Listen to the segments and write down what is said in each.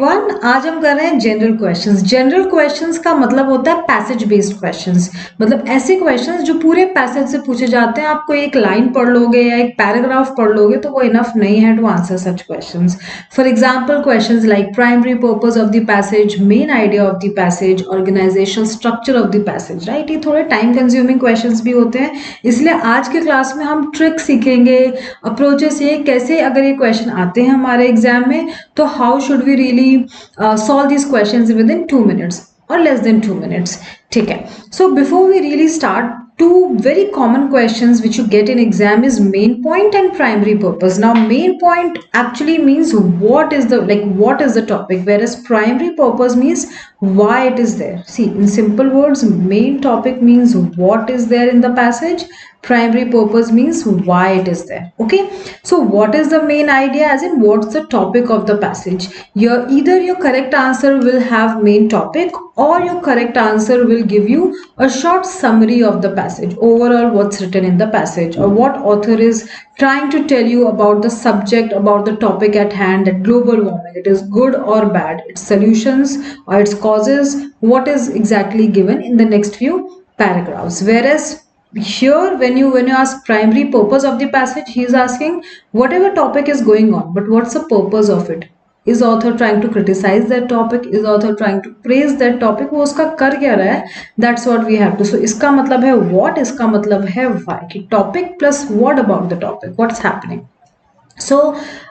Everyone, आज हम कर रहे हैं जनरल क्वेश्चंस। जनरल क्वेश्चंस का मतलब होता है पैसेज बेस्ड क्वेश्चंस, मतलब ऐसे क्वेश्चंस जो पूरे पैसेज से पूछे जाते हैं। आपको एक लाइन पढ़ लोगे या एक पैराग्राफ पढ़ लोगे तो वो इनफ नहीं है to answer such questions. For example questions like primary purpose of the passage, main idea of the passage, organisation structure of the passage, right. ये थोड़े टाइम कंज्यूमिंग क्वेश्चंस भी होते हैं, इसलिए आज के क्लास में हम ट्रिक सीखेंगे, अप्रोचेस, ये कैसे अगर ये क्वेश्चन आते हैं हमारे एग्जाम में तो how should we really solve these questions within 2 minutes or less than 2 minutes. ठीक है, so before we really start, two very common questions which you get in exam is main point and primary purpose. Now main point actually means what is the topic, whereas primary purpose means why it is there. See, in simple words, main topic means what is there in the passage, primary purpose means why it is there. Okay, so what is the main idea, as in what's the topic of the passage. Either your correct answer will have main topic, or your correct answer will give you a short summary of the passage, overall what's written in the passage, or what author is trying to tell you about the subject, about the topic at hand, that global warming, it is good or bad, its solutions or its causes, what is exactly given in the next few paragraphs. Whereas here when you ask primary purpose of the passage, he is asking whatever topic is going on, but what's the purpose of it. Is author trying to criticize that topic, is author trying to praise that topic, वो उसका कर क्या रहा है, that's what we have to. So इसका मतलब है what, इसका मतलब है why, कि topic plus what about the topic, what's happening. सो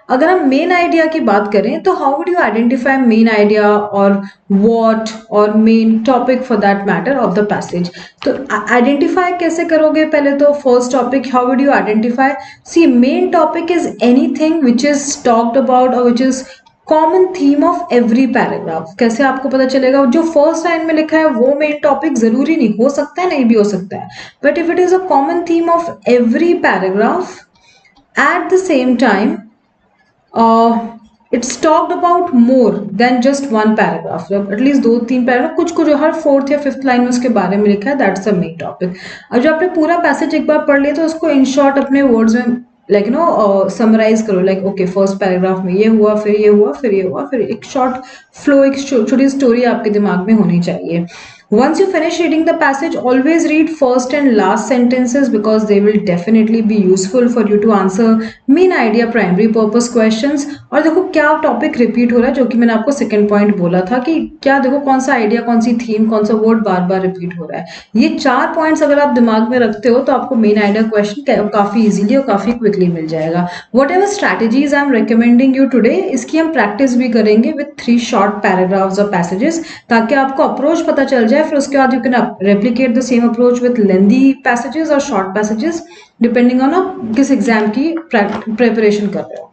अगर हम मेन आइडिया की बात करें तो how would you identify main idea और व्हाट और main topic for that matter of the passage. तो आइडेंटिफाई कैसे करोगे, पहले तो first topic, how would you identify. See, main topic is anything which is talked about और which is common theme of every paragraph. कैसे आपको पता चलेगा, जो फर्स्ट लाइन में लिखा है वो मेन टॉपिक जरूरी नहीं, हो सकता है नहीं भी हो सकता है, but if it is a common theme of every paragraph, at the same time it's talked about more than just one paragraph, at least 2-3 paragraph, कुछ कुछ हर 4th या 5th लाइन में उसके बारे में लिखा है, दैट्स द मेन टॉपिक. और जब आपने पूरा पैसेज एक बार पढ़ लिया तो उसको इन शॉर्ट अपने वर्ड्स में लाइक समराइज करो, लाइक ओके फर्स्ट पैराग्राफ में ये हुआ, फिर ये हुआ, फिर ये हुआ, फिर एक शॉर्ट फ्लो, एक छोटी स्टोरी आपके दिमाग में होनी चाहिए. Once you finish reading the passage, always read first and last sentences because they will definitely be useful for you to answer main idea, primary purpose questions. और देखो क्या टॉपिक रिपीट हो रहा है, जो कि मैंने आपको सेकंड पॉइंट बोला था कि क्या देखो कौन सा आइडिया, कौन सी थीम, कौन सा वर्ड बार बार रिपीट हो रहा है. ये 4 पॉइंट्स अगर आप दिमाग में रखते हो तो आपको मेन आइडिया क्वेश्चन काफी इजीली और काफी क्विकली मिल जाएगा. What ever strategies I am recommending you today, इसकी हम प्रैक्टिस भी करेंगे विथ 3 शॉर्ट पैराग्राफ्स और पैसेजेस, ताकि आपको अप्रोच पता चल जाए. फिर उसके बाद you can replicate the same approach with lengthy passages और शॉर्ट पैसेजेस, डिपेंडिंग ऑन आप किस एग्जाम की प्रिपरेशन कर रहे हो.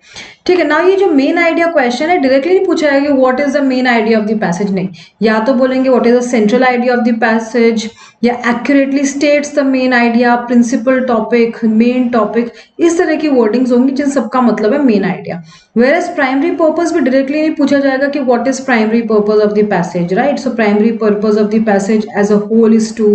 ठीक है ना. ये जो मेन आइडिया क्वेश्चन है डायरेक्टली नहीं पूछा है कि what is the main idea of the passage, नहीं, या तो बोलेंगे what is the central idea of the passage, या accurately states the main idea, principal topic, main topic, इस तरह की वर्डिंग्स होंगी जिन सबका मतलब है main idea. Whereas primary purpose भी डायरेक्टली नहीं पूछा जाएगा कि what is primary purpose of the passage, right. So primary purpose of the passage as a whole is to,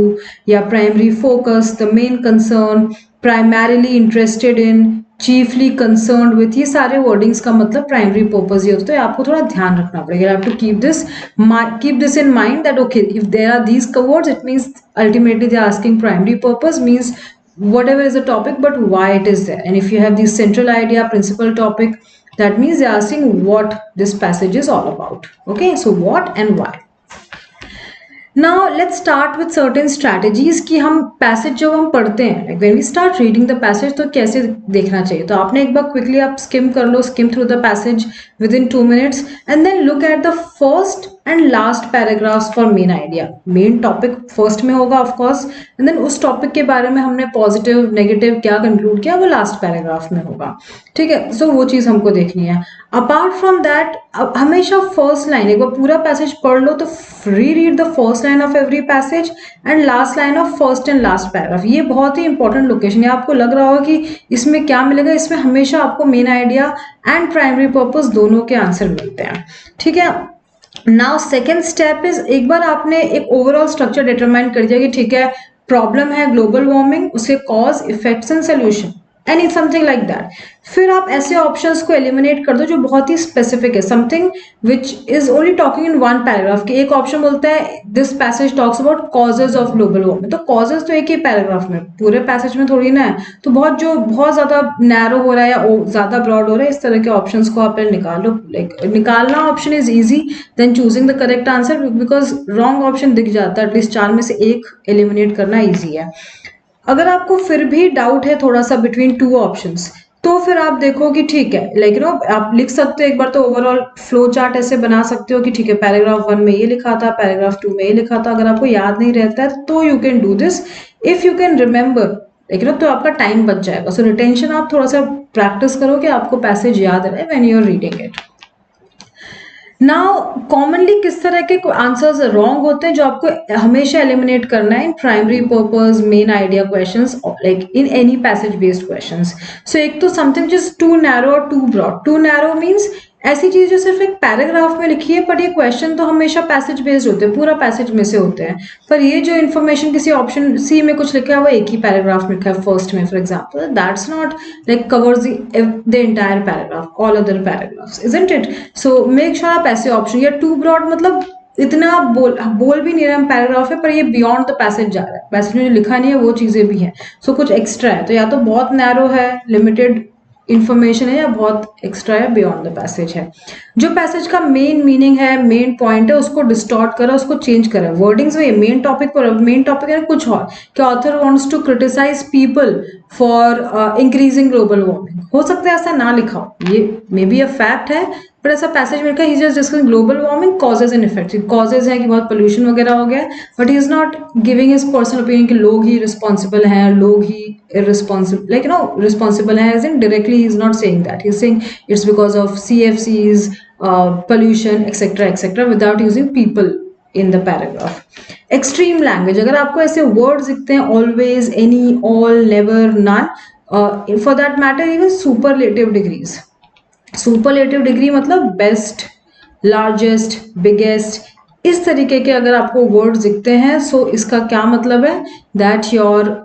या primary focus, the main concern, primarily interested in, chiefly concerned with, ये सारे wordings का मतलब primary purpose ही होता है. तो आपको थोड़ा ध्यान रखना पड़ेगा. You have to keep this in mind that okay, if there are these words, it means ultimately they are asking primary purpose means whatever is the topic, but why it is there. And if you have the central idea, principal topic, that means they are asking what this passage is all about. Okay, so what and why. Now let's start with certain strategies कि हम passage जब हम पढ़ते हैं, like when we start reading the passage, तो कैसे देखना चाहिए. तो आपने एक बार क्विकली आप स्किम कर लो, skim through the passage within 2 minutes and then look at the first and last paragraphs for main idea. Main topic first में होगा ऑफ कोर्स, एंड देन उस टॉपिक के बारे में हमने पॉजिटिव नेगेटिव क्या कंक्लूड किया वो लास्ट पैराग्राफ में होगा. ठीक है, सो वो चीज हमको देखनी है. अपार्ट फ्रॉम दैट, हमेशा फर्स्ट लाइन, एक बार पूरा पैसेज पढ़ लो तो read the first line of every passage and last line of first and last paragraph. ये बहुत ही इंपॉर्टेंट लोकेशन है. आपको लग रहा होगा कि इसमें क्या मिलेगा, इसमें हमेशा आपको main idea and primary purpose दोनों के आंसर मिलते हैं. ठीक है. नाउ सेकेंड स्टेप इज, एक बार आपने एक ओवरऑल स्ट्रक्चर डिटरमाइन कर दिया कि ठीक है प्रॉब्लम है ग्लोबल वार्मिंग, उसके cause, effects and solution, any something like that. फिर आप ऐसे ऑप्शंस को एलिमिनेट कर दो जो बहुत ही स्पेसिफिक है, something which is only talking in one paragraph. कि एक ऑप्शन बोलता है this passage talks about causes of global warming, तो कॉजेज तो एक ही पैराग्राफ में, पूरे पैसेज में थोड़ी ना है। तो बहुत ज्यादा नैरो हो रहा है या ज्यादा ब्रॉड हो रहा है, इस तरह के ऑप्शंस को आप निकालो। लाइक निकालना option is easy than choosing the correct answer, because wrong option दिख जाता है, एटलीस्ट 4 में से एक एलिमिनेट करना ईजी है। अगर आपको फिर भी डाउट है थोड़ा सा बिटवीन टू ऑप्शंस, तो फिर आप देखो कि ठीक है, लाइक नो आप लिख सकते हो एक बार तो ओवरऑल फ्लो चार्ट ऐसे बना सकते हो कि ठीक है पैराग्राफ 1 में ये लिखा था, पैराग्राफ 2 में ये लिखा था। अगर आपको याद नहीं रहता है तो you can do this. If you can remember, like no, तो आपका टाइम बच जाएगा। सो रिटेंशन आप थोड़ा सा प्रैक्टिस करो कि आपको पैसेज याद रहे when you are reading it. Now commonly किस तरह के आंसर्स रॉन्ग होते हैं जो आपको हमेशा एलिमिनेट करना है इन primary purpose main idea questions, like in any passage based questions. So एक तो समथिंग जस्ट टू नैरो और too broad. Too narrow means ऐसी चीज जो सिर्फ एक पैराग्राफ में लिखी है, पर ये क्वेश्चन तो हमेशा पैसेज बेस्ड होते हैं, पूरा पैसेज में से होते हैं। पर ये जो इन्फॉर्मेशन किसी ऑप्शन सी में कुछ लिखा है वो एक ही पैराग्राफ में लिखा है फर्स्ट में, for example, that's not like covers the entire paragraph, all other paragraphs, isn't it? So make sure आप ऐसे ऑप्शन, या टू ब्रॉड मतलब इतना बोल भी नहीं रहे हम पैराग्राफ है, पर ये बियॉन्ड द पैसेज जा रहा है, पैसेज में जो लिखा नहीं है वो चीजें भी हैं। सो कुछ एक्स्ट्रा है, तो या तो बहुत नैरो है, लिमिटेड इंफॉर्मेशन है, या बहुत एक्स्ट्रा है, बियॉन्ड द पैसेज है। जो पैसेज का मेन मीनिंग है, मेन पॉइंट है, उसको डिस्टॉर्ट करा, उसको चेंज करा, वर्डिंग्स में मेन टॉपिक पर, मेन टॉपिक है कुछ और, कि author wants to criticise people for increasing global warming. हो सकता है ऐसा ना लिखा हो, ये मे बी अ फैक्ट है, पर ऐसा पैसेज में लिखा, he just discussing global warming causes and effects. Causes है कि बहुत पोल्यूशन वगैरह हो गया, but he is not giving his personal opinion कि लोग ही रिस्पॉन्सिबल हैं, लोग ही irresponsible, like responsible है, as in directly he is not saying that, he is saying it's because of CFCs, pollution, etc etc, without using people in the paragraph. Extreme language, अगर आपको ऐसे words दिखते हैं always, any, all, never, none, for that matter even superlative degrees, superlative degree मतलब best, largest, biggest, इस तरीके के अगर आपको वर्ड्स दिखते हैं, सो इसका क्या मतलब है, that your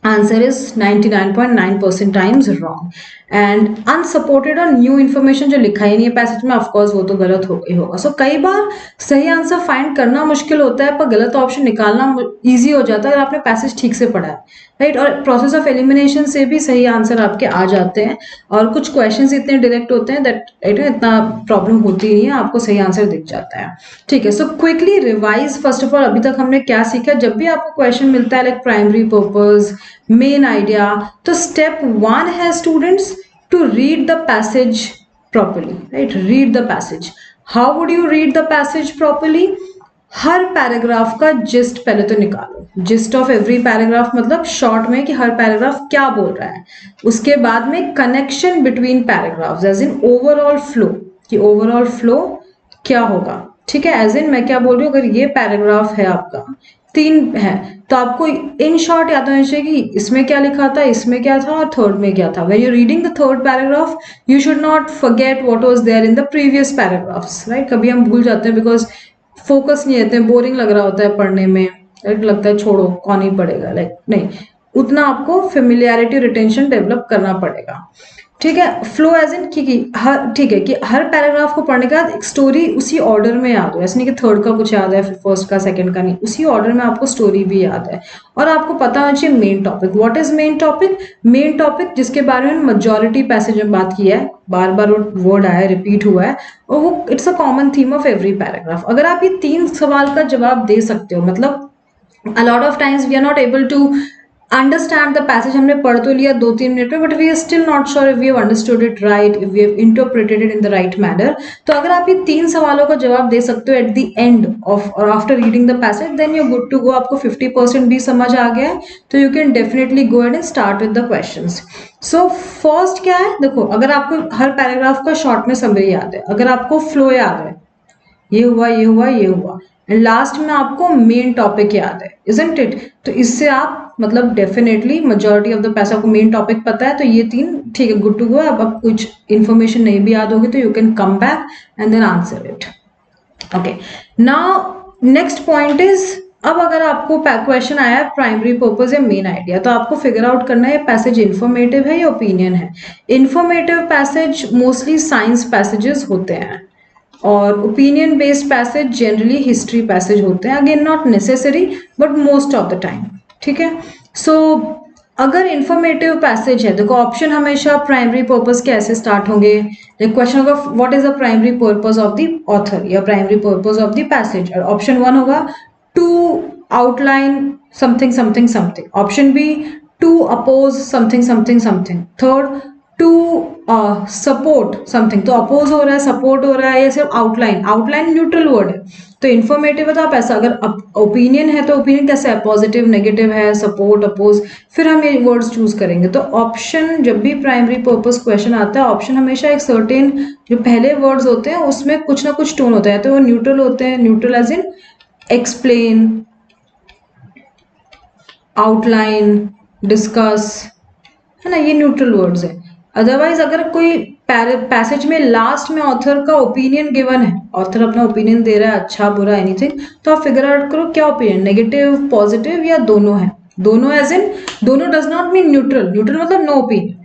answer is 99.9% times wrong. And unsupported और न्यू इन्फॉर्मेशन जो लिखा ही नहीं है पैसेज में, ऑफकोर्स वो तो गलत हो गई होगा। सो कई बार सही आंसर फाइंड करना मुश्किल होता है, पर गलत ऑप्शन निकालना ईजी हो जाता है अगर आपने पैसेज ठीक से पढ़ा है, राइट? और प्रोसेस ऑफ एलिमिनेशन से भी सही आंसर आपके आ जाते हैं, और कुछ क्वेश्चंस इतने डायरेक्ट होते हैं दैट इतना प्रॉब्लम होती नहीं है, आपको सही आंसर दिख जाता है। ठीक है, so quickly revise first of all अभी तक हमने क्या सीखा। जब भी आपको क्वेश्चन मिलता है like primary purpose, main idea, तो स्टेप 1 है students to read the passage properly, right? Read the passage. How would you read the passage properly? हर पैराग्राफ का जिस्ट पहले तो निकालो, जिस्ट ऑफ एवरी पैराग्राफ मतलब शॉर्ट में कि हर पैराग्राफ क्या बोल रहा है। उसके बाद में connection between paragraphs, as in overall flow, कि ओवरऑल फ्लो क्या होगा। ठीक है, एज इन मैं क्या बोल रही हूँ, अगर ये पैराग्राफ है आपका 3 है, तो आपको इन शॉर्ट याद होना चाहिए कि इसमें क्या लिखा था, इसमें क्या था, और थर्ड में क्या था। When you reading the third paragraph you should not forget what was there in the previous paragraphs, right? कभी हम भूल जाते हैं बिकॉज फोकस नहीं रहते हैं, बोरिंग लग रहा होता है पढ़ने में, लगता है छोड़ो कौन ही पढ़ेगा, लाइक नहीं, उतना आपको फेमिलियरिटी रिटेंशन डेवलप करना पड़ेगा। ठीक है, फ्लो एज इन कि हर, ठीक है, कि हर पैराग्राफ को पढ़ने के बाद एक स्टोरी उसी ऑर्डर में याद हो, ऐसे नहीं कि थर्ड का कुछ याद है फिर फर्स्ट का सेकंड का नहीं, उसी ऑर्डर में आपको स्टोरी भी याद है। और आपको पता होना चाहिए main topic. What is main topic? Main topic जिसके बारे में मेजॉरिटी पैसेज में बात की है, बार बार वो वर्ड आया, रिपीट हुआ है, और वो it's a common theme of every paragraph. अगर आप ये 3 सवाल का जवाब दे सकते हो, मतलब a lot of times we are not able to understand the passage, हमने पढ़ तो लिया 2-3 मिनट में, but we are still not sure if we have understood it right, if we have interpreted it in the right manner. तो अगर आप ये 3 सवालों का जवाब दे सकते हो at the end of or after reading the passage, then you're good to go. आपको 50% भी समझ आ गया है, तो you can definitely go ahead and start with the questions. So first क्या है, देखो, अगर आपको हर पैराग्राफ का शॉर्ट में समरी याद है, अगर आपको फ्लो याद है, ये हुआ, ये हुआ, ये हुआ, एंड लास्ट में आपको मेन टॉपिक याद है, इजंट इट? तो इससे आप मतलब डेफिनेटली मेजॉरिटी ऑफ द पैसा को मेन टॉपिक पता है, तो ये 3 ठीक है, गुड टू गो। अब कुछ इन्फॉर्मेशन नहीं भी याद होगी तो you can come back and then answer it. Okay, now next point is अब अगर आपको क्वेश्चन आया है प्राइमरी पर्पस या मेन आइडिया, तो आपको फिगर आउट करना है पैसेज इन्फॉर्मेटिव है या ओपिनियन है। Informative passage mostly science passages होते हैं और opinion based passage generally history passage होते हैं, again not necessary but most of the time. ठीक है, सो अगर इंफॉर्मेटिव पैसेज है, देखो ऑप्शन हमेशा प्राइमरी पर्पस के ऐसे स्टार्ट होंगे। क्वेश्चन होगा what is the primary purpose of the author या primary purpose of the passage, और ऑप्शन 1 होगा to outline something something something, option B to oppose something something something, third to support something. तो oppose हो रहा है, support हो रहा है, या सिर्फ आउटलाइन। आउटलाइन न्यूट्रल वर्ड है, तो इन्फॉर्मेटिव है तो आप ऐसा, अगर ओपिनियन है तो ओपिनियन कैसे है, पॉजिटिव नेगेटिव है, सपोर्ट अपोज, फिर हम ये वर्ड्स चूज करेंगे। तो ऑप्शन जब भी प्राइमरी पर्पस क्वेश्चन आता है, ऑप्शन हमेशा एक सर्टेन जो पहले वर्ड्स होते हैं उसमें कुछ ना कुछ टोन होता है, तो वो न्यूट्रल होते हैं, neutral as in explain, outline, discuss, है ना, ये न्यूट्रल वर्ड्स है। अदरवाइज अगर कोई पैसेज में लास्ट में ऑथर का ओपिनियन गिवन है, ऑथर अपना ओपिनियन दे रहा है अच्छा बुरा एनीथिंग, तो आप फिगर आउट करो क्या ओपिनियन, नेगेटिव पॉजिटिव या दोनों है। दोनों एज इन दोनों does not mean neutral, neutral मतलब नो ओपिनियन,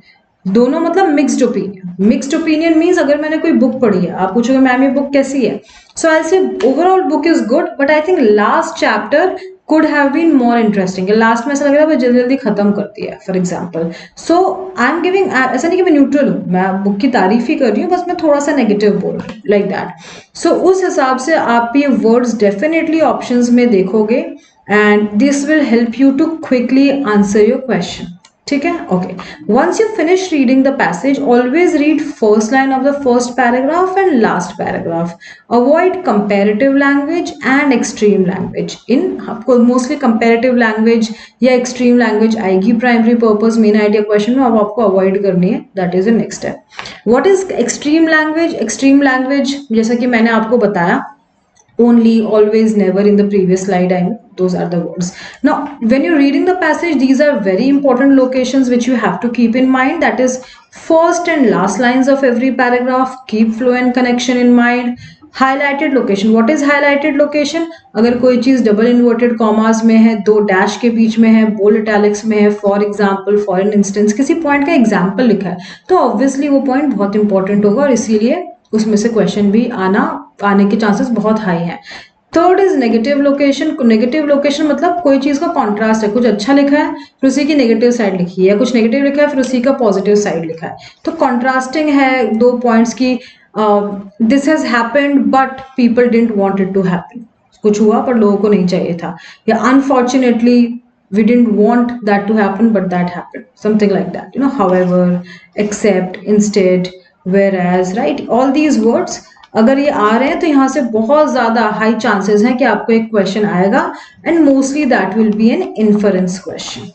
दोनों मतलब mixed opinion. Mixed opinion means अगर मैंने कोई बुक पढ़ी है, आप पूछोगे मैम ये बुक कैसी है, सो आई से overall book is good but I think last chapter could have been more interesting, last में ऐसा लग रहा है जल्दी जल्दी खत्म करती है for example. So I am giving, ऐसा नहीं कि मैं न्यूट्रल हूँ, मैं बुक की तारीफ ही कर रही हूँ, बस मैं थोड़ा सा नेगेटिव बोल रही हूँ, लाइक दैट। सो उस हिसाब से आप ये वर्ड्स डेफिनेटली ऑप्शंस में देखोगे and this will help you to quickly answer your question. ठीक है, okay. Once you finish reading the passage, always read first line of the first paragraph and last paragraph. Avoid comparative language and extreme language. इन आपको mostly comparative language या extreme language आएगी primary purpose main idea question में, अब आपको avoid करनी है, that is the next step. What is extreme language? Extreme language जैसा कि मैंने आपको बताया, only, always, never in the previous slide, I mean, those are the words. Now when you're reading the passage, these are very important locations which you have to keep in mind, that is first and last lines of every paragraph. Keep flow and connection in mind. Highlighted location, what is highlighted location? अगर कोई चीज double inverted commas में है, दो dash के बीच में है, bold italics में है, for example, for an instance, किसी पॉइंट का एग्जाम्पल लिखा है, तो ऑब्वियसली वो पॉइंट बहुत इंपॉर्टेंट होगा और इसीलिए उसमें से क्वेश्चन भी आने के चांसेस बहुत हाई हैं। Third is negative location. Negative location मतलब कोई चीज का कॉन्ट्रास्ट है, कुछ अच्छा लिखा है फिर उसी की नेगेटिव साइड लिखी है, या कुछ नेगेटिव लिखा है फिर उसी का पॉजिटिव साइड लिखा है, तो कॉन्ट्रास्टिंग है दो पॉइंट्स की। This has happened but people didn't want it to happen, कुछ हुआ पर लोगों को नहीं चाहिए था, या unfortunately we didn't want that to happen but that happened, something like that, you know, however, except, instead, whereas, right, all these words अगर ये आ रहे हैं तो यहाँ से बहुत ज्यादा हाई चांसेस हैं कि आपको एक क्वेश्चन आएगा and mostly that will be an inference question.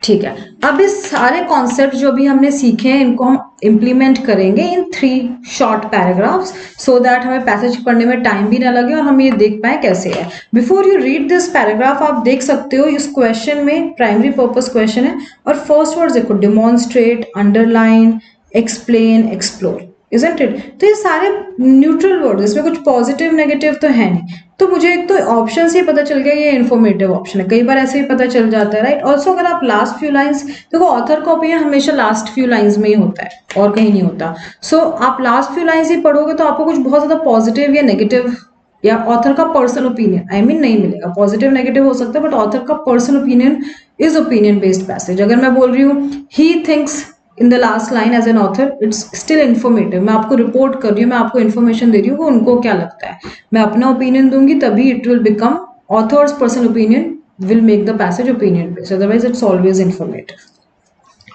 ठीक है, अब इस सारे कॉन्सेप्ट जो भी हमने सीखे हैं इनको हम इम्प्लीमेंट करेंगे इन 3 शॉर्ट पैराग्राफ्स, सो दैट हमें पैसेज पढ़ने में टाइम भी ना लगे और हम ये देख पाए कैसे है। Before you read this paragraph आप देख सकते हो इस क्वेश्चन में प्राइमरी पर्पस क्वेश्चन है और फर्स्ट वर्ड देखो, demonstrate, underline, explain, explore, isn't it? तो ये सारे न्यूट्रल वर्ड, इसमें कुछ पॉजिटिव नेगेटिव तो है नहीं, तो मुझे एक तो ऑप्शन से ही पता चल गया ये इन्फॉर्मेटिव ऑप्शन है, कई बार ऐसे ही पता चल जाता है, राइट। ऑल्सो अगर आप लास्ट फ्यू लाइंस देखो, ऑथर का ओपिनियन हमेशा लास्ट फ्यू लाइंस में ही होता है और कहीं नहीं होता, सो आप लास्ट फ्यू लाइंस ही पढ़ोगे तो आपको कुछ बहुत ज्यादा पॉजिटिव या नेगेटिव या ऑथर का पर्सनल ओपिनियन आई मीन नहीं मिलेगा। पॉजिटिव नेगेटिव हो सकता है बट ऑथर का personal opinion is opinion based passage. अगर मैं बोल रही हूँ he thinks in the last line as an author, it's still informative, मैं आपको रिपोर्ट कर रही हूँ, मैं आपको इन्फॉर्मेशन दे रही हूँ उनको क्या लगता है, मैं अपना ओपिनियन दूंगी तभी it will become authors personal opinion will make the passage opinion based, otherwise it's always informative.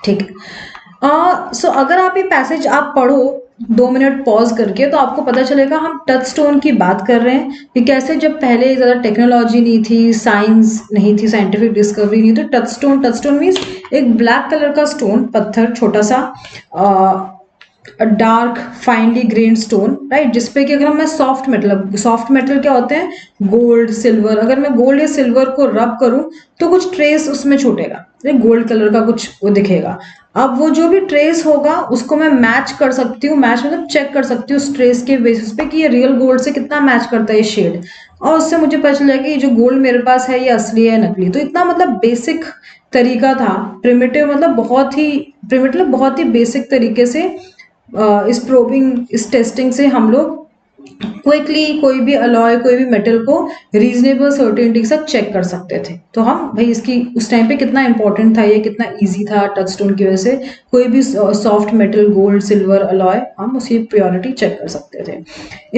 ठीक है, सो अगर आप ये पैसेज आप पढ़ो 2 मिनट पॉज करके तो आपको पता चलेगा हम टच स्टोन की बात कर रहे हैं कि कैसे जब पहले ज़्यादा टेक्नोलॉजी नहीं थी, साइंस नहीं थी, साइंटिफिक डिस्कवरी नहीं, तो टच स्टोन मीन्स एक ब्लैक कलर का स्टोन, पत्थर छोटा सा, dark finally grain stone, right, जिसपे कि अगर मैं सॉफ्ट मेटल क्या होते हैं, गोल्ड, सिल्वर, अगर मैं गोल्ड या सिल्वर को रब करूं तो कुछ ट्रेस उसमें छूटेगा, गोल्ड कलर का कुछ वो दिखेगा। अब वो जो भी ट्रेस होगा उसको मैं मैच कर सकती हूँ, मैच मतलब चेक कर सकती हूँ उस ट्रेस के बेसिस पे कि ये रियल गोल्ड से कितना मैच करता है ये शेड, और उससे मुझे पता चल जाएगा कि ये जो गोल्ड मेरे पास है ये असली है नकली। तो इतना मतलब बेसिक तरीका था, प्रिमिटिव मतलब बहुत ही बेसिक तरीके से इस प्रोबिंग, इस टेस्टिंग से हम लोग क्विकली कोई भी अलॉय, कोई भी मेटल को रीजनेबल सर्टेनिटी के साथ चेक कर सकते थे। तो हम भाई इसकी उस टाइम पे कितना इंपॉर्टेंट था, ये कितना इजी था टचस्टोन की वजह से कोई भी soft metal, gold, silver alloy, हम उसकी प्योरिटी चेक कर सकते थे।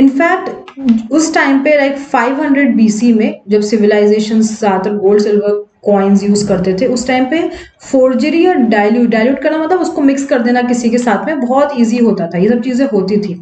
इनफैक्ट उस टाइम पे लाइक 500 बीसी में जब सिविलाइजेशन ज्यादातर गोल्ड सिल्वर कॉइन्स यूज करते थे, उस टाइम पे फोर्जरी और डाइल्यूट करना मतलब उसको मिक्स कर देना किसी के साथ में बहुत ईजी होता था, ये सब चीजें होती थी,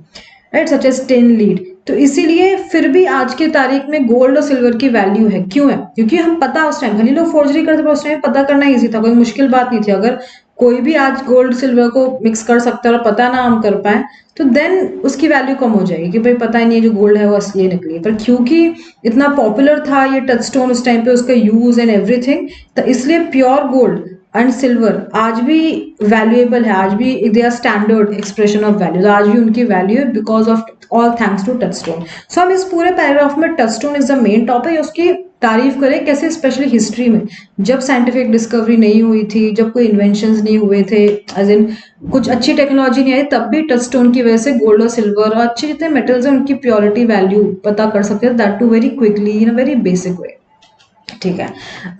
right, such as tin lead. तो इसीलिए फिर भी आज की तारीख में गोल्ड और सिल्वर की वैल्यू है, क्यों है? क्योंकि हम पता उस टाइम भले लोग फोर्जरी करते थे, उस टाइम पता करना इजी था, कोई मुश्किल बात नहीं थी। अगर कोई भी आज गोल्ड सिल्वर को मिक्स कर सकता है और पता ना हम कर पाए तो देन उसकी वैल्यू कम हो जाएगी कि भाई पता ही नहीं है जो गोल्ड है वो असली है नकली है। पर क्योंकि इतना पॉपुलर था ये टचस्टोन उस टाइम पे, उसका यूज एंड एवरीथिंग, तो इसलिए प्योर गोल्ड एंड सिल्वर आज भी वैल्यूएबल है, आज भी they are standard expression of value, आज भी उनकी वैल्यू है because of all thanks to touchstone. So हम इस पूरे पैराग्राफ में touchstone is the main topic, उसकी तारीफ करें कैसे, स्पेशली हिस्ट्री में जब साइंटिफिक डिस्कवरी नहीं हुई थी, जब कोई इन्वेंशंस नहीं हुए थे, एज इन कुछ अच्छी टेक्नोलॉजी नहीं आई, तब भी टचस्टोन की वजह से गोल्ड और सिल्वर और अच्छे जितने मेटल्स हैं उनकी प्योरिटी वैल्यू पता कर सकते हैं, that too very quickly in a very basic way. ठीक है,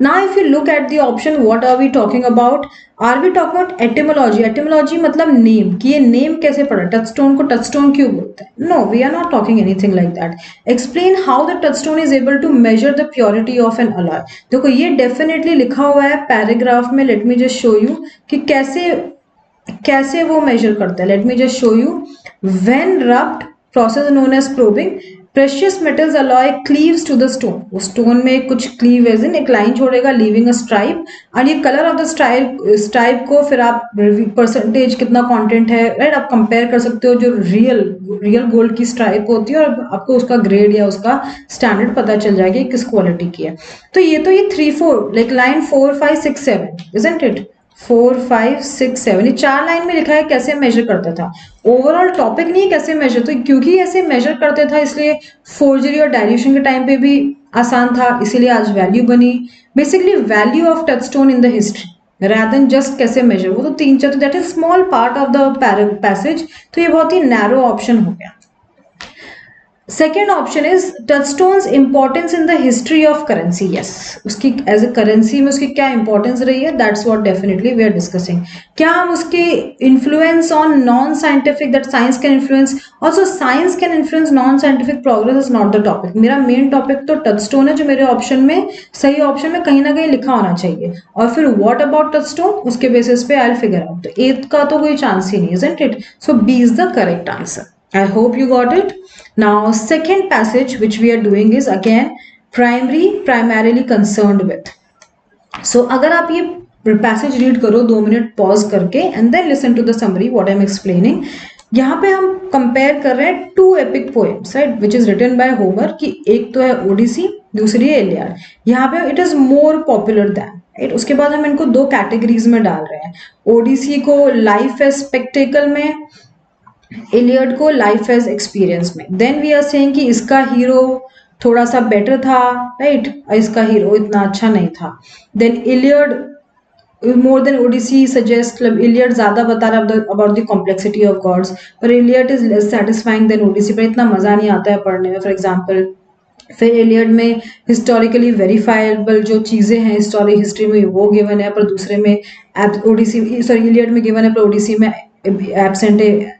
now if you look at the option, what are we talking about? Are we talking about etymology? Etymology मतलब नेम, कि ये नेम कैसे पड़ा, टचस्टोन को टचस्टोन क्यों बोलते हैं? No, we are not talking anything like that. Explain how the touchstone is able to measure the purity of an alloy. देखो ये definitely लिखा हुआ है पैराग्राफ में, let me just show you कि कैसे कैसे वो मेजर करता है। Let me just show you, when rubbed process known as probing, precious metals alloy cleaves to the stone, वो स्टोन में कुछ क्लीव एज इन एक लाइन छोड़ेगा लीविंग अ स्ट्राइप, और ये कलर ऑफ द स्ट्राइप को फिर आप परसेंटेज कितना कंटेंट है, राइट, आप कंपेयर कर सकते हो जो रियल गोल्ड की स्ट्राइप होती है, और आपको उसका ग्रेड या उसका स्टैंडर्ड पता चल जाएगा किस क्वालिटी की है। तो ये 3-4 लाइक लाइन 4, 5, 6, 7 इजंट इट, 4, 5, 6, 7 ये 4 लाइन में लिखा है कैसे मेजर करता था। ओवरऑल टॉपिक नहीं है कैसे मेजर, तो क्योंकि ऐसे मेजर करते था इसलिए फोर्जरी और डायल्यूशन के टाइम पे भी आसान था, इसीलिए आज वैल्यू बनी। Basically value of touchstone in the history rather than just कैसे मेजर, वो तो 3-4, that is small part of the passage, तो ये बहुत ही नैरो ऑप्शन हो गया। Second option is touchstone's importance in the history of currency. Yes, उसकी एज ए करेंसी में उसकी क्या इंपॉर्टेंस रही है, that's what definitely we are discussing. क्या हम उसके influence on non scientific, that science can influence, also science can influence non scientific progress is not the topic. मेरा मेन टॉपिक तो टचस्टोन है, जो मेरे ऑप्शन में सही ऑप्शन में कहीं ना कहीं लिखा होना चाहिए, और फिर व्हाट अबाउट टचस्टोन, उसके बेसिस पे आई विल फिगर आउट। तो एथ का तो कोई चांस ही नहीं, isn't it? So B is the correct answer. I hope you got it. Now, second passage which we are doing is again primarily concerned with. So, अगर आप ये passage read करो 2 मिनट pause करके and then listen to the summary what I'm explaining. यहाँ पे हम compare कर रहे हैं 2 epic poems, right, which is written by Homer, कि एक तो है ओडिसी, दूसरी है इलियाड। यहाँ पे it is more popular than, right? उसके बाद हम इनको 2 कैटेगरीज में डाल रहे हैं, ओडिसी को लाइफ एज स्पेक्टेकल में, इलियड को लाइफ एज एक्सपीरियंस में। देन वी आर सेइंग कि इसका हीरो थोड़ा सा बेटर था, राइट, इसका हीरो इतना अच्छा नहीं था। Then Iliad more than Odyssey suggest, मतलब इलियड ज्यादा बता रहा है about the complexity of gods, पर Iliad is less satisfying than Odyssey, पर इतना मजा नहीं आता है पढ़ने में। फॉर एग्जाम्पल फिर इलियड में हिस्टोरिकली वेरीफाइबल जो चीजें हैं हिस्ट्री में वो गिवन है, पर दूसरे में ओडिसी, सॉरी इलियड में गिवन है पर ओडिसी में एब्सेंट है,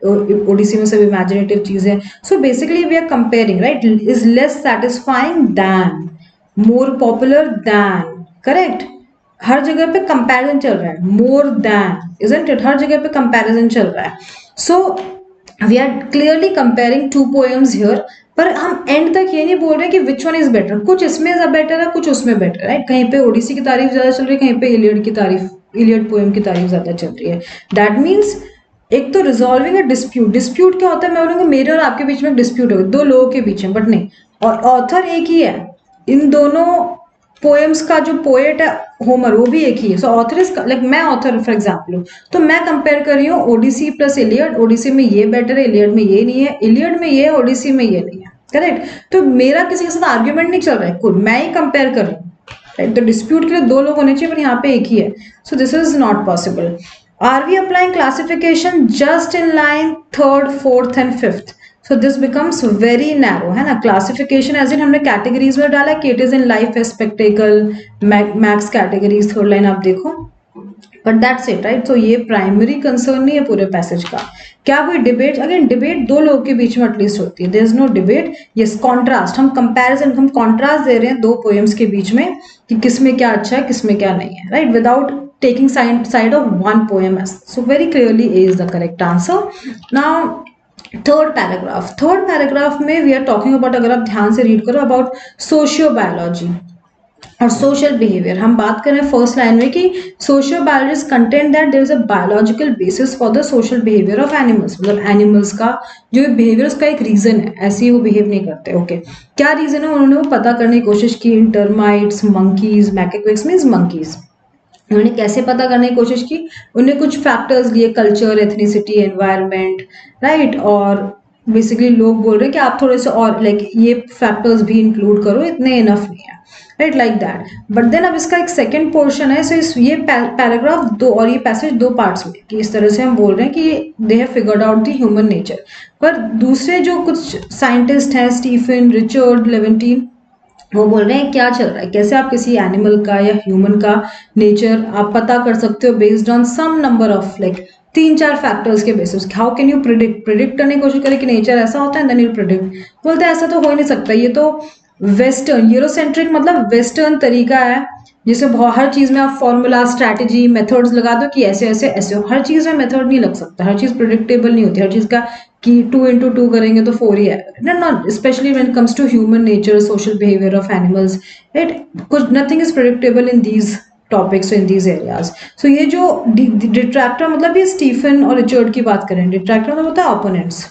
ओडिसी में सब इमेजिनेटिव चीजें। So basically we are comparing, right, is less satisfying than, more popular than, correct. हर जगह पे कंपैरिजन चल रहा है, मोर दैन, इजंट इट, हर जगह पे कंपैरिजन चल रहा है। So we are clearly comparing 2 poems here, पर हम एंड तक ये नहीं बोल रहे कि विच वन इज बेटर, कुछ इसमें बेटर है कुछ उसमें बेटर है, राइट। कहीं पे ओडिसी की तारीफ ज्यादा चल रही है, कहीं पे इलियड की तारीफ, इलियड पोएम की तारीफ ज्यादा चल रही है। दैट मीन्स एक तो रिजॉल्विंग अ डिस्प्यूट क्या होता है, मैं बोलूंगा मेरे और आपके बीच में डिस्प्यूट होगा, 2 लोगों के बीच में, बट नहीं, और ऑथर एक ही है। इन दोनों पोएम्स का जो पोएट है होमर वो भी एक ही है। सो ऑथर इज लाइक मैं ऑथर फॉर एग्जाम्पल हूँ, तो मैं कंपेयर कर रही हूँ ओडिसी प्लस इलियड, ओडिसी में ये बेटर है, इलियड में ये नहीं है, इलियड में ये है, ओडिसी में ये नहीं है, करेक्ट। तो मेरा किसी के साथ आर्ग्यूमेंट नहीं चल रहा है, खुद मैं ही कंपेयर कर रही हूँ, राइट। तो डिस्प्यूट के लिए दो लोग होने चाहिए, पर यहाँ पे एक ही है, so this is not possible. Are we applying classification just in line third, fourth and fifth? So this becomes very narrow, है ना। क्लासिफिकेशन एज इन हमने कैटेगरीज में डाला कि it is in life a spectacle, max categories, third line आप देखो, but that's it, right. तो ये प्राइमरी कंसर्न नहीं है पूरे पैसेज का। क्या कोई डिबेट, अगेन डिबेट दो लोगों के बीच में एटलीस्ट होती है, there is no debate, yes contrast, हम कंपैरिजन, हम कॉन्ट्रास्ट दे रहे हैं दो पोएम्स के बीच में कि किसमें क्या अच्छा है किसमें क्या नहीं है, right, without taking side of one poem as, so very clearly A is the correct answer. Now third paragraph में वी आर टॉकिंग अबाउट, अगर आप ध्यान से रीड करो, अबाउट सोशियो बायोलॉजी और सोशल बिहेवियर। हम बात कर रहे हैं फर्स्ट लाइन में कि socio biologist content that there is a biological basis for the social behaviour of animals, मतलब एनिमल्स का जो बिहेवियर उसका एक रीजन है, ऐसे ही वो बिहेव नहीं करते। ओके, क्या रीजन है, उन्होंने वो पता करने की कोशिश की, टर्माइट्स, मंकीज, मैकेक्विक्स मींस मंकीज, उन्होंने कैसे पता करने की कोशिश की, उन्हें कुछ फैक्टर्स लिए, कल्चर, एथनिसिटी, एनवायरनमेंट, राइट, और बेसिकली लोग बोल रहे हैं कि आप थोड़े से और लाइक ये फैक्टर्स भी इंक्लूड करो, इतने इनफ नहीं है, right, like that. But then अब इसका एक सेकंड पोर्शन है, सो इस ये पैराग्राफ दो और ये पैसेज दो पार्ट्स में, कि इस तरह से हम बोल रहे हैं कि they have figured out the human nature. पर दूसरे जो कुछ साइंटिस्ट हैं, स्टीफन, रिचर्ड लेवेंटीन, वो बोल रहे हैं क्या चल रहा है, कैसे आप किसी एनिमल का या ह्यूमन का नेचर आप पता कर सकते हो based on some number of like 3-4 factors के basis, how can you predict करने की कोशिश करें कि नेचर ऐसा होता है, देन यू प्रिडिक्ट। बोलते हैं ऐसा तो हो ही नहीं सकता, ये तो वेस्टर्न यूरोसेंट्रिक मतलब वेस्टर्न तरीका है, जिसे हर चीज में आप फॉर्मूला, स्ट्रैटेजी, मेथड्स लगा दो कि ऐसे ऐसे ऐसे हो। हर चीज में मेथड नहीं लग सकता, हर चीज प्रिडिक्टेबल नहीं होती, हर चीज का कि 2 into 2 करेंगे तो 4 ही आएगा, not specially when it comes to human nature, social behaviour of animals, right, कुछ nothing is predictable in these topics, in these areas. So ये जो डिट्रैक्टर, मतलब ये स्टीफन और रिचर्ड की बात करें, डिट्रैक्टर मतलब होता है opponents.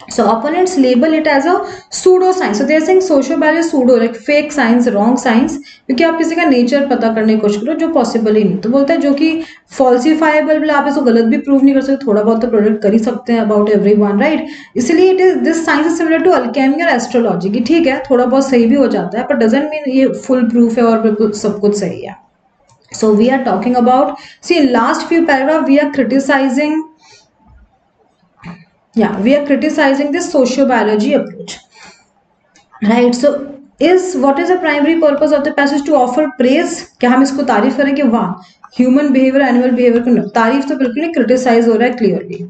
So opponents label it as a pseudoscience. So they are saying sociobiology pseudo, like fake science, wrong science, क्योंकि आप किसी का नेचर पता करने की कोशिश करो जो पॉसिबल ही नहीं। तो बोलता है जो कि फॉल्सिफाइबल, आप इसको गलत भी प्रूव नहीं कर सकते, थोड़ा बहुत तो प्रोडक्ट कर ही सकते हैं अबाउट एवरीवन, राइट। इसलिए it is this science is similar to alchemy और एस्ट्रोलॉजी, की ठीक है थोड़ा बहुत सही भी हो जाता है, पर डजंट मीन ये फुल प्रूफ है और बिल्कुल सब कुछ सही है। So we are talking about, see in last few paragraph we are criticising, yeah, we are criticizing this sociobiology approach, right? So what is the primary purpose of the passage? To offer praise, क्या हम इसको तारीफ करें कि वाह human behaviour, animal behaviour को, तारीफ तो बिल्कुल नहीं, क्रिटिसाइज हो रहा है clearly.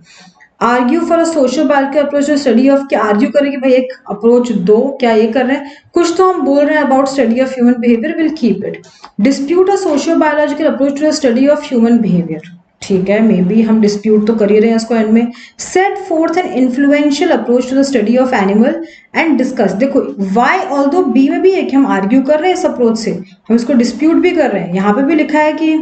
Argue for a sociobiology approach to study of, क्या आर्ग्यू करें कि भाई एक अप्रोच दो, क्या ये कर रहे हैं, कुछ तो हम बोल रहे हैं about study of human behaviour, will keep it. Dispute a sociobiological approach to the study of human behaviour, ठीक है, मे बी हम डिस्प्यूट तो कर ही रहे हैं इसको एंड में। Set forth an influential approach to the study of animal and discuss, देखो वाई ऑल्दो बी में भी है कि हम आर्ग्यू कर रहे हैं इस अप्रोच से, हम इसको डिस्प्यूट भी कर रहे हैं, यहाँ पे भी लिखा है कि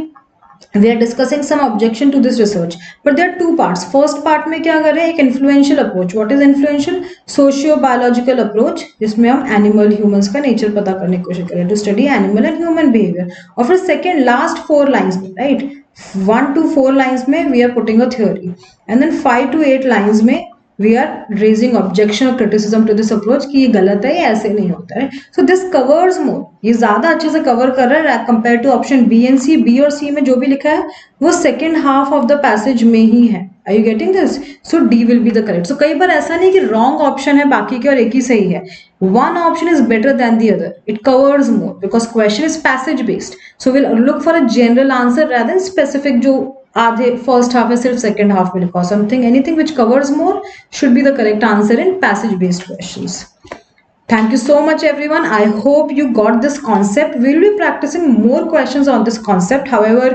we are discussing some objection to this research, but there are two parts. First part में क्या कर रहे हैं, एक influential approach. What is influential? Socio-biological approach, जिसमें हम animal, humans का nature पता करने की कोशिश करें, to study animal and human behavior. और फिर second last 4 lines में, right, 1 to 4 lines में we are putting a theory, and then 5 to 8 lines में we are raising objection or criticism to this approach कि ये गलत है, ये ऐसे नहीं होता है। So this covers more, ये ज्यादा अच्छे से कवर कर रहा है compared to option B and C। B और C में जो भी लिखा है वो second half of the passage में ही है। Are you getting this? So D will be the correct. So कई बार ऐसा नहीं कि wrong option है बाकी के और एक ही सही है। One option is better than the other. It covers more because question is passage based. So we'll look for a general answer rather than specific जो आधे फर्स्ट हाफ है सिर्फ सेकेंड हाफ में लिखा, something anything which covers more should be the correct answer in passage based questions. Thank you so much everyone. I hope you got this concept. We will be practicing more questions on this concept. However,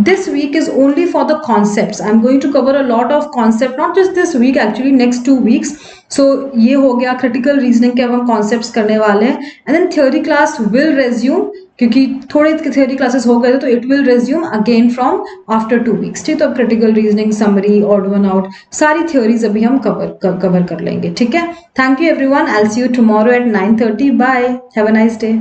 this week is only for the concepts. I'm going to cover a lot of concept, not just this week, actually next 2 weeks. So ये हो गया critical reasoning के अब हम concepts करने वाले हैं, and then theory class will resume क्योंकि थोड़े theory classes हो गए थे, तो it will resume again from after 2 weeks. ठीक, तो अब critical reasoning, summary, odd one out, सारी theories अभी हम cover कर लेंगे, ठीक है। Thank you everyone. I'll see you tomorrow at 9:30. Bye. Have a nice day.